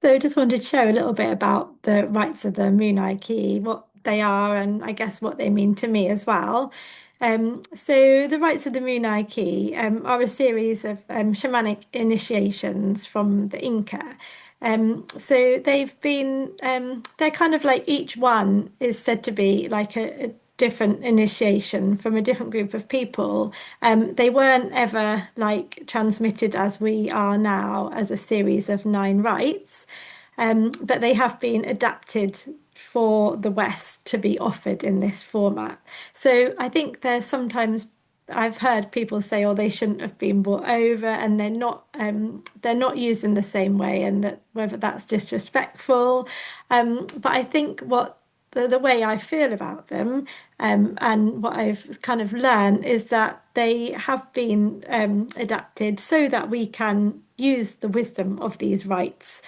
So I just wanted to share a little bit about the rites of the Munay Ki, what they are, and I guess what they mean to me as well. So the rites of the Munay Ki are a series of shamanic initiations from the Inca. So they're kind of like each one is said to be like a different initiation from a different group of people. They weren't ever like transmitted as we are now as a series of nine rites, but they have been adapted for the West to be offered in this format. So I think there's sometimes I've heard people say, "Oh, they shouldn't have been brought over," and they're not used in the same way, and that whether that's disrespectful. But I think the way I feel about them, and what I've kind of learned is that they have been adapted so that we can use the wisdom of these rites,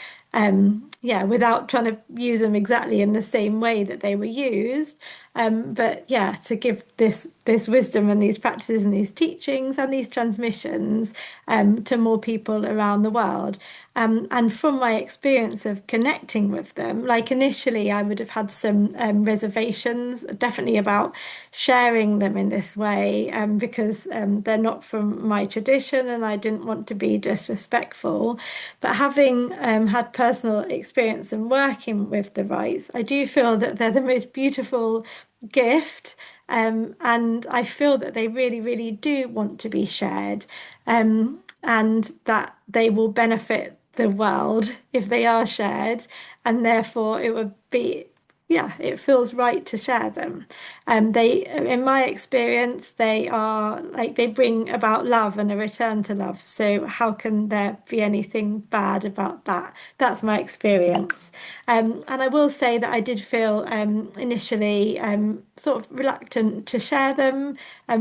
yeah, without trying to use them exactly in the same way that they were used. But yeah, to give this wisdom and these practices and these teachings and these transmissions to more people around the world. And from my experience of connecting with them, like initially I would have had some reservations, definitely about sharing them in this way, because they're not from my tradition and I didn't want to be disrespectful. But having had personal experience and working with the rites, I do feel that they're the most beautiful gift. And I feel that they really, really do want to be shared, and that they will benefit the world if they are shared, and therefore it would be, yeah, it feels right to share them. In my experience, they are like they bring about love and a return to love. So how can there be anything bad about that? That's my experience. And I will say that I did feel initially sort of reluctant to share them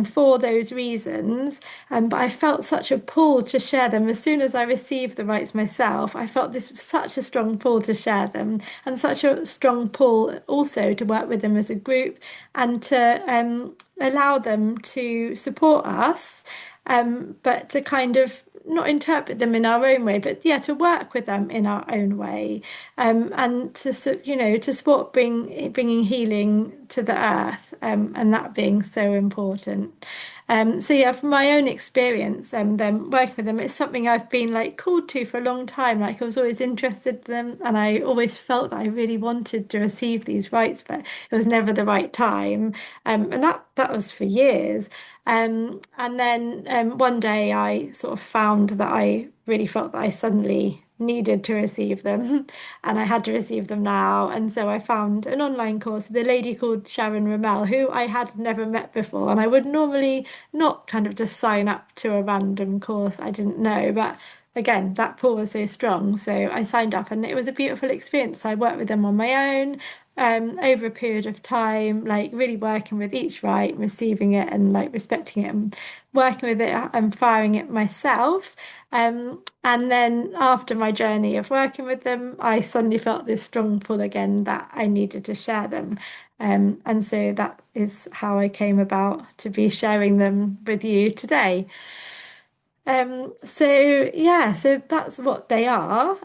for those reasons. But I felt such a pull to share them as soon as I received the rights myself. I felt this was such a strong pull to share them, and such a strong pull also to work with them as a group and to allow them to support us, but to kind of not interpret them in our own way, but yeah, to work with them in our own way, and to support bringing healing to the earth, and that being so important. So yeah, from my own experience, them working with them, it's something I've been like called to for a long time. Like I was always interested in them, and I always felt that I really wanted to receive these rights, but it was never the right time. And that was for years. And then one day I sort of found that I really felt that I suddenly needed to receive them and I had to receive them now. And so I found an online course with a lady called Sharon Ramel, who I had never met before. And I would normally not kind of just sign up to a random course I didn't know, but again, that pull was so strong. So I signed up and it was a beautiful experience. I worked with them on my own over a period of time, like really working with each rite, receiving it and like respecting it and working with it and firing it myself. And then after my journey of working with them, I suddenly felt this strong pull again that I needed to share them. And so that is how I came about to be sharing them with you today. So yeah, so that's what they are.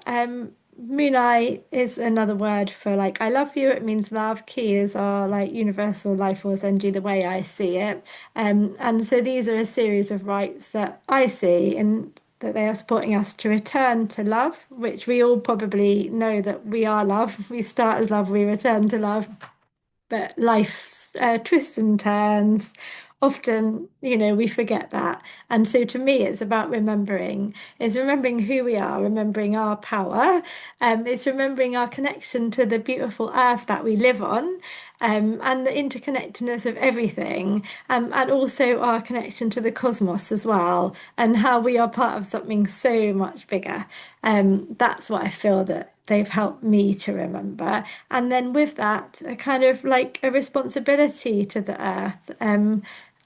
Munai is another word for like I love you. It means love. Ki is our like universal life force energy, the way I see it. And so these are a series of rights that I see and that they are supporting us to return to love, which we all probably know that we are love. We start as love, we return to love. But life's twists and turns, often, we forget that. And so to me, it's about remembering who we are, remembering our power. It's remembering our connection to the beautiful earth that we live on, and the interconnectedness of everything, and also our connection to the cosmos as well, and how we are part of something so much bigger. That's what I feel that they've helped me to remember. And then with that, a kind of like a responsibility to the earth,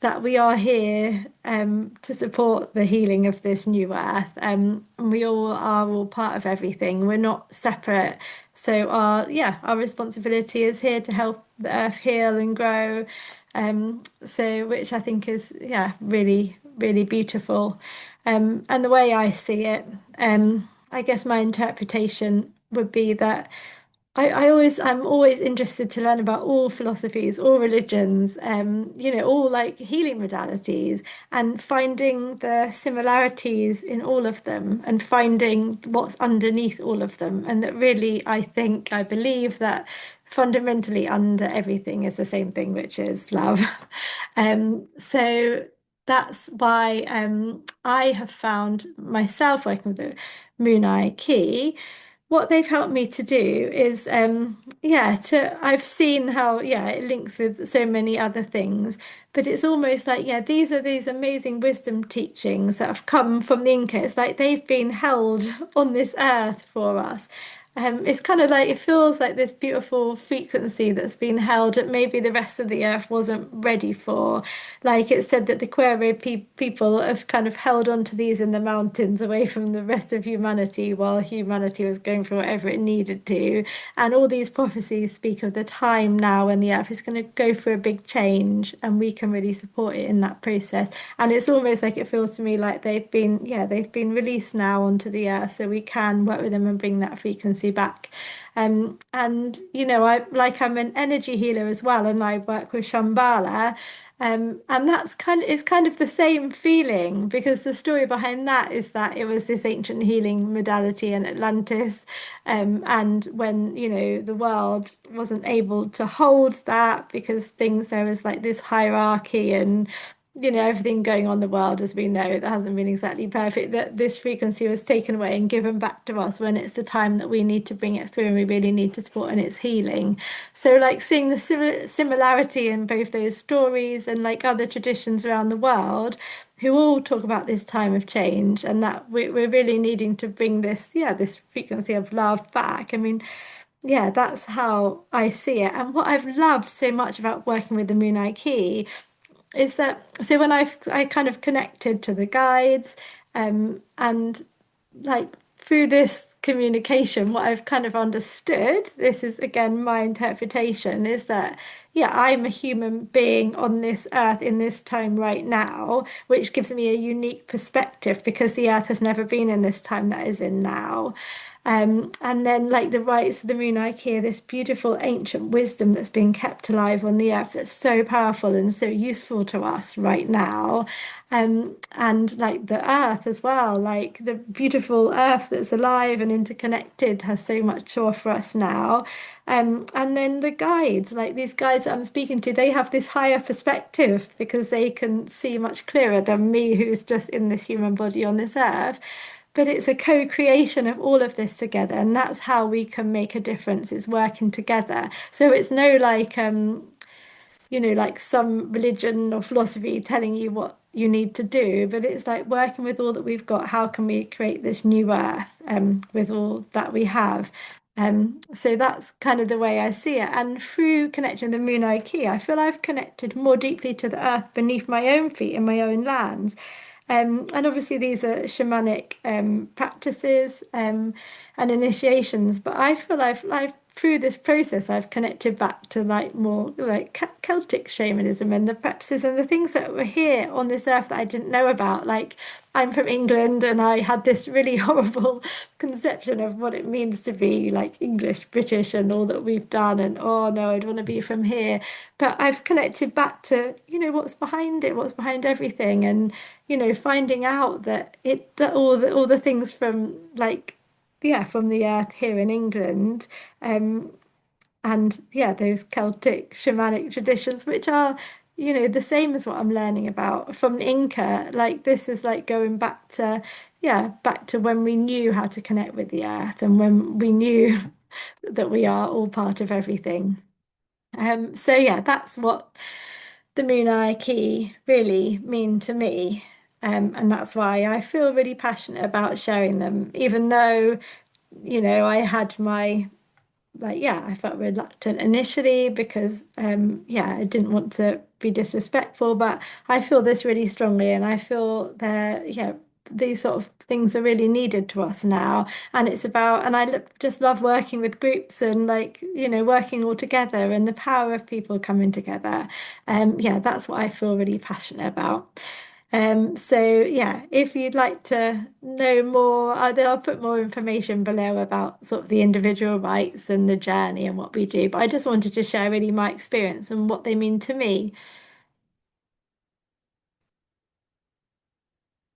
that we are here to support the healing of this new earth. And we all are all part of everything. We're not separate. So our responsibility is here to help the earth heal and grow. So which I think is, yeah, really, really beautiful. And the way I see it, I guess my interpretation would be that I'm always interested to learn about all philosophies, all religions, all like healing modalities and finding the similarities in all of them and finding what's underneath all of them. And that really, I believe that fundamentally under everything is the same thing, which is love. So that's why I have found myself working with the Munay Ki what they've helped me to do is I've seen how it links with so many other things, but it's almost like these are these amazing wisdom teachings that have come from the Inca. It's like they've been held on this earth for us. It's kind of like it feels like this beautiful frequency that's been held that maybe the rest of the earth wasn't ready for. Like it said that the Quero people have kind of held on to these in the mountains away from the rest of humanity while humanity was going for whatever it needed to. And all these prophecies speak of the time now when the earth is going to go through a big change and we can really support it in that process. And it's almost like it feels to me like they've been released now onto the earth so we can work with them and bring that frequency back. And I'm an energy healer as well, and I work with Shambhala. And it's kind of the same feeling because the story behind that is that it was this ancient healing modality in Atlantis. And when, the world wasn't able to hold that because there was like this hierarchy and everything going on in the world as we know that hasn't been exactly perfect, that this frequency was taken away and given back to us when it's the time that we need to bring it through and we really need to support and it's healing. So like seeing the similarity in both those stories and like other traditions around the world who all talk about this time of change and that we're really needing to bring this frequency of love back. I mean, yeah, that's how I see it. And what I've loved so much about working with the Moonlight Key is that so when I kind of connected to the guides and like through this communication what I've kind of understood, this is again my interpretation, is that I'm a human being on this earth in this time right now, which gives me a unique perspective because the earth has never been in this time that is in now. And then, like the rites of the moon, I hear this beautiful ancient wisdom that's being kept alive on the earth that's so powerful and so useful to us right now. And like the earth as well, like the beautiful earth that's alive and interconnected has so much to offer us now. And then the guides, like these guides that I'm speaking to, they have this higher perspective because they can see much clearer than me, who's just in this human body on this earth. But it's a co-creation of all of this together, and that's how we can make a difference. It's working together. So it's no like like some religion or philosophy telling you what you need to do, but it's like working with all that we've got. How can we create this new earth with all that we have? So that's kind of the way I see it. And through connecting the Munay Ki, I feel I've connected more deeply to the earth beneath my own feet in my own lands. And obviously these are shamanic practices and initiations, but I feel I've through this process I've connected back to like more like Celtic shamanism and the practices and the things that were here on this earth that I didn't know about. Like I'm from England and I had this really horrible conception of what it means to be like English, British and all that we've done and oh no, I'd want to be from here. But I've connected back to, what's behind it, what's behind everything and finding out that that all the things from like from the earth here in England, and those Celtic shamanic traditions, which are, the same as what I'm learning about from the Inca. Like this is like going back to, back to when we knew how to connect with the earth and when we knew that we are all part of everything. So yeah, that's what the Munay Ki really mean to me. And that's why I feel really passionate about sharing them, even though, I had my I felt reluctant initially because I didn't want to be disrespectful, but I feel this really strongly and I feel that these sort of things are really needed to us now. And it's about, and just love working with groups and like, working all together and the power of people coming together. That's what I feel really passionate about. So yeah, if you'd like to know more, I'll put more information below about sort of the individual rites and the journey and what we do. But I just wanted to share really my experience and what they mean to me.